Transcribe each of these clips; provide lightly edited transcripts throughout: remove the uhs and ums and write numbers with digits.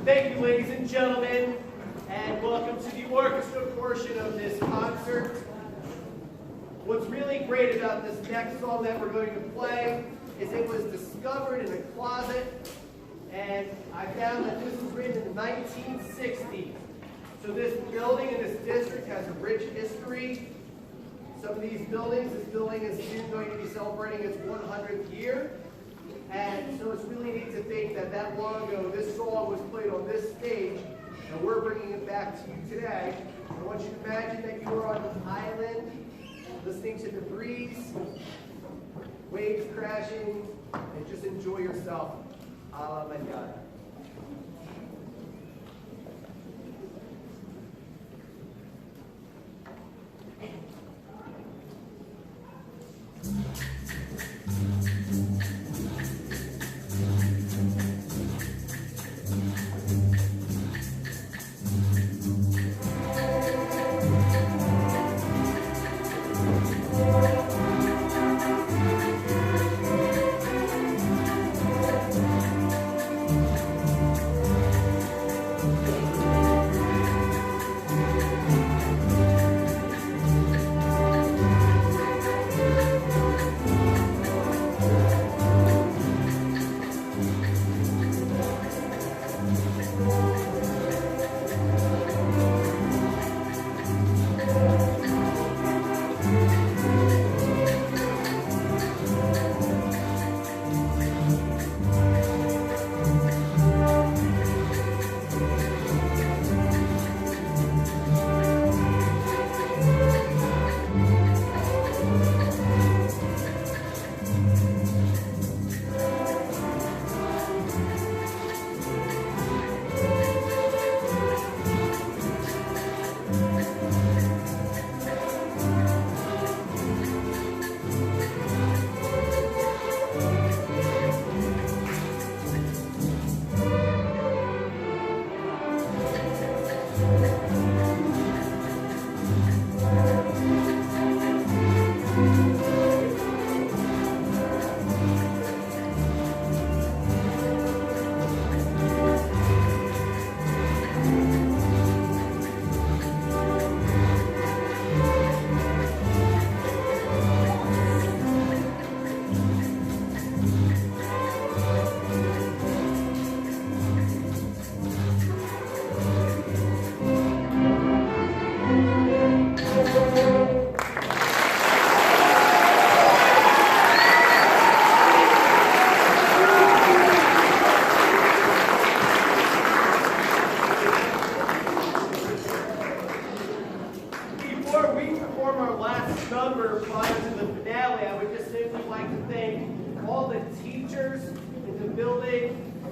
Thank you, ladies and gentlemen, and welcome to the orchestra portion of this concert. What's really great about this next song that we're going to play is it was discovered in a closet, and I found that this was written in the 1960s. So this building in this district has a rich history. Some of these buildings, this building is soon going to be celebrating its 100th year. And so it's really neat to think that that long ago, this song was played on this stage, and we're bringing it back to you today. I want you to imagine that you are on an island, listening to the breeze, waves crashing, and just enjoy yourself. A la mañana.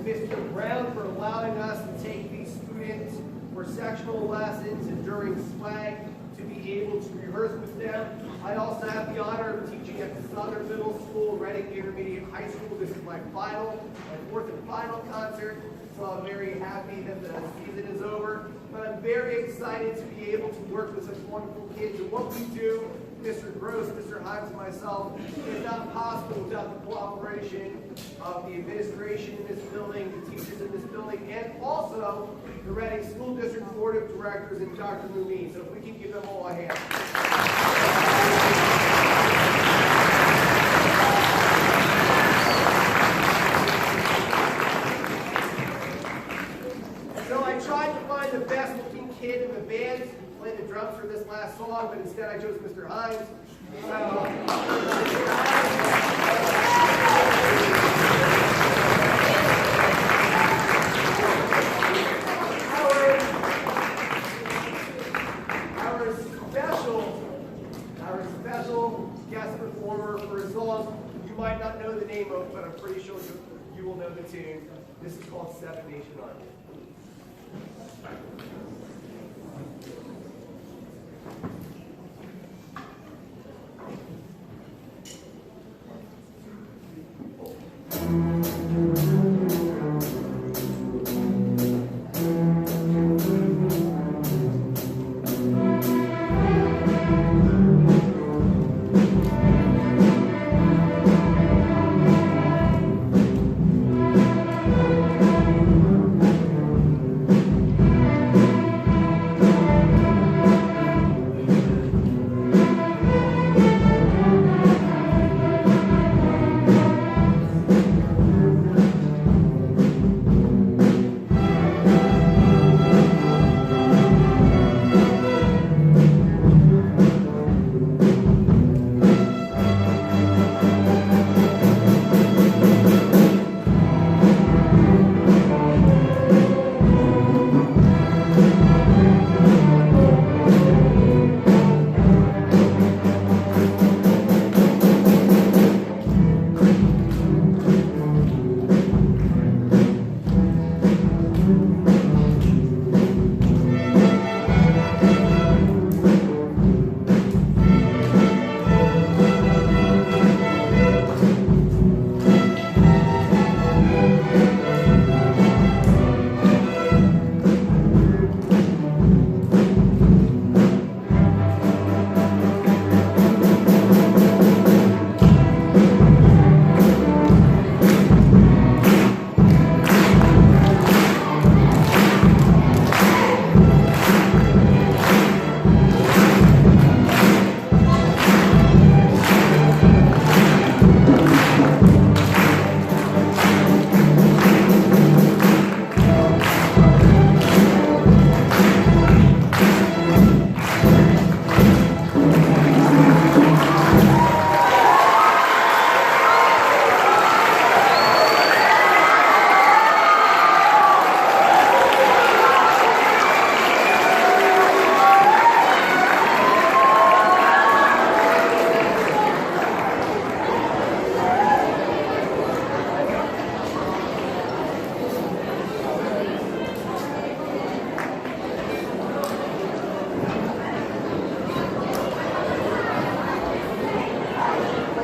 Mr. Brown for allowing us to take these students for sectional lessons and during swag to be able to rehearse with them. I also have the honor of teaching at the Southern Middle School, Reading Intermediate High School. This is my fourth and final concert, so I'm very happy that the season is over. But I'm very excited to be able to work with such wonderful kids. And what we do, Mr. Gross, Mr. Himes, and myself, is not possible without the cooperation of the administration in this building, the teachers in this building, and also the Reading School District Board of Directors and Dr. Lumine. So if we can give them all a hand. for this last song, but instead I chose Mr. Hines. Our special guest performer for a song you might not know the name of, but I'm pretty sure you will know the tune. This is called Seven Nation Army.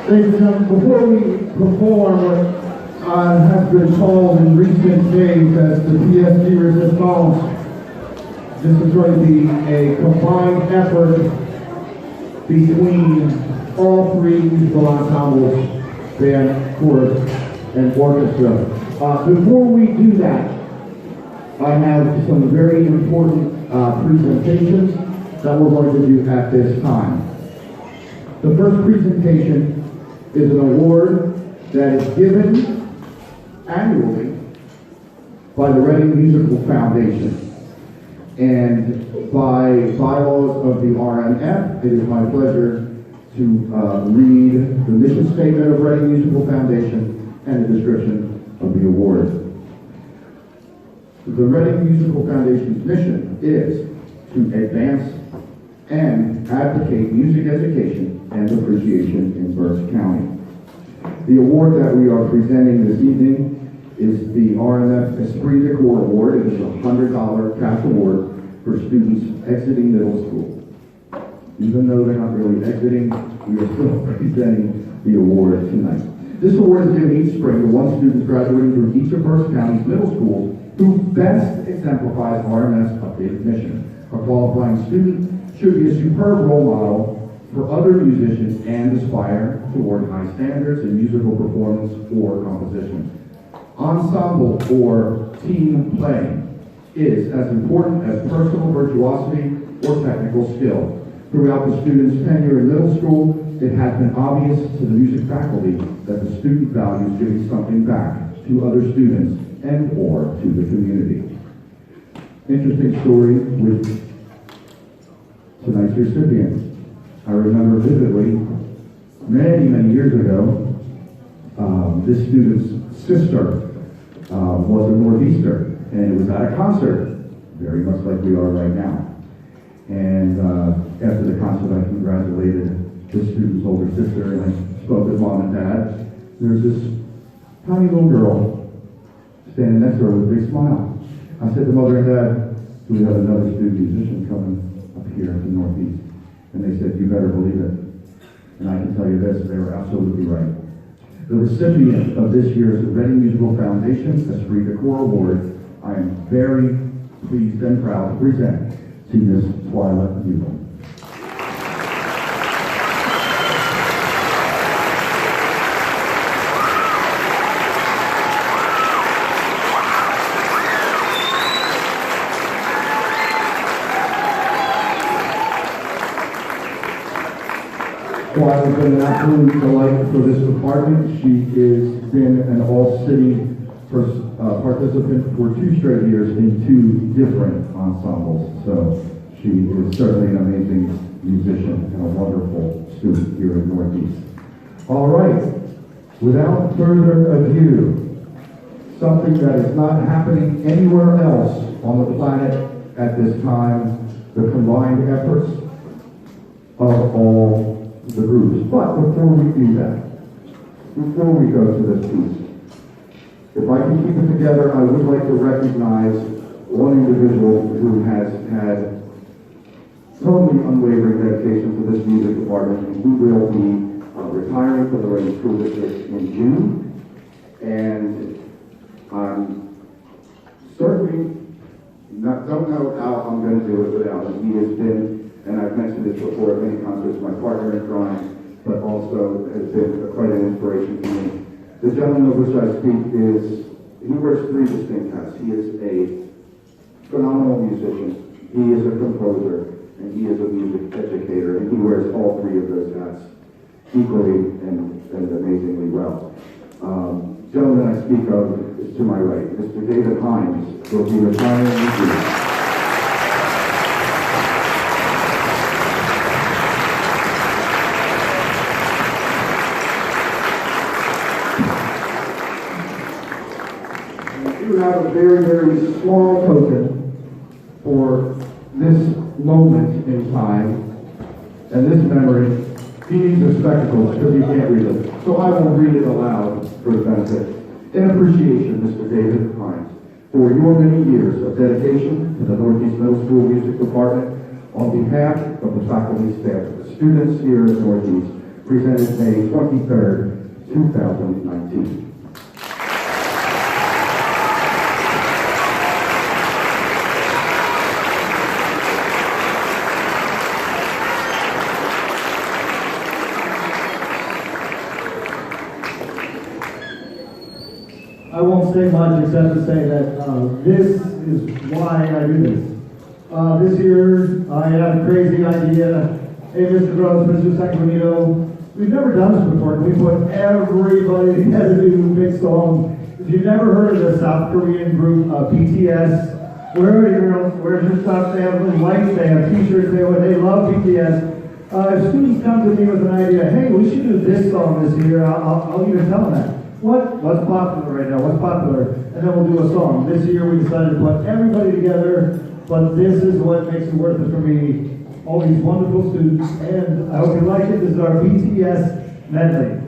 Ladies and gentlemen, before we perform what has been called in recent days as the PSD Resistance, this is going to be a combined effort between all three musical ensembles, band, chorus, and orchestra. Before we do that, I have some very important presentations that we're going to do at this time. The first presentation is an award that is given annually by the Reading Musical Foundation. And by bylaws of the RMF, it is my pleasure to read the mission statement of Reading Musical Foundation and the description of the award. The Reading Musical Foundation's mission is to advance and advocate music education and appreciation in Berks County. The award that we are presenting this evening is the RMF Esprit de Corps Award. It is a $100 cash award for students exiting middle school. Even though they're not really exiting, we are still presenting the award tonight. This award is given each spring to one student graduating from each of Berks County's middle schools who best exemplifies RMF's updated mission. A qualifying student should be a superb role model for other musicians and aspire toward high standards in musical performance or composition. Ensemble or team playing is as important as personal virtuosity or technical skill. Throughout the student's tenure in middle school, it has been obvious to the music faculty that the student values giving something back to other students and or to the community. Interesting story with tonight's recipients. I remember vividly, many years ago, this student's sister was a Northeaster, and it was at a concert, very much like we are right now. And after the concert, I congratulated the student's older sister, and I spoke with mom and dad. There's this tiny little girl standing next to her with a big smile. I said to mother and dad, we have another student musician coming up here in the Northeast. And they said, you better believe it. And I can tell you this, they were absolutely right. The recipient of this year's Reading Musical Foundation Esprit de Corps Award, I am very pleased and proud to present to Miss Twyla Buell. Twyla's been an absolute delight for this department. She has been an all-city participant for 2 straight years in 2 different ensembles. So she is certainly an amazing musician and a wonderful student here in Northeast. All right, without further ado, something that is not happening anywhere else on the planet at this time, the combined efforts of all the groups. But before we do that, before we go to this piece, if I can keep it together, I would like to recognize one individual who has had totally unwavering dedication to this music department, and who will be retiring from the Reading School District in June. And I'm certainly don't know how I'm going to do it without him. He has been, and I've mentioned this before at many concerts, my partner in crime, but also has been quite an inspiration to me. The gentleman of which I speak he wears 3 distinct hats. He is a phenomenal musician, he is a composer, and he is a music educator, and he wears all 3 of those hats equally and amazingly well. Gentleman I speak of is to my right. Mr. David Hines will be retiring this year. Have a very small token for this moment in time and this memory. He needs the spectacles because he can't read it. So I will read it aloud for the benefit. In appreciation, Mr. David Hines, for your many years of dedication to the Northeast Middle School Music Department, on behalf of the faculty, staff, and the students here at Northeast, presented May 23rd, 2019. I won't say much except to say that this is why I do this. This year, I had a crazy idea. Hey, Mr. Gross, Mr. Sanguinito, we've never done this before. We put everybody together to do a big song. If you've never heard of the South Korean group BTS, where are your girls? Where's your stuff? They have lights, they have t-shirts, they love BTS. If students come to me with an idea, hey, we should do this song this year, I'll even tell them that. What's popular right now? What's popular? And then we'll do a song. This year we decided to put everybody together, but this is what makes it worth it for me. All these wonderful students, and I hope you like it. This is our BTS medley.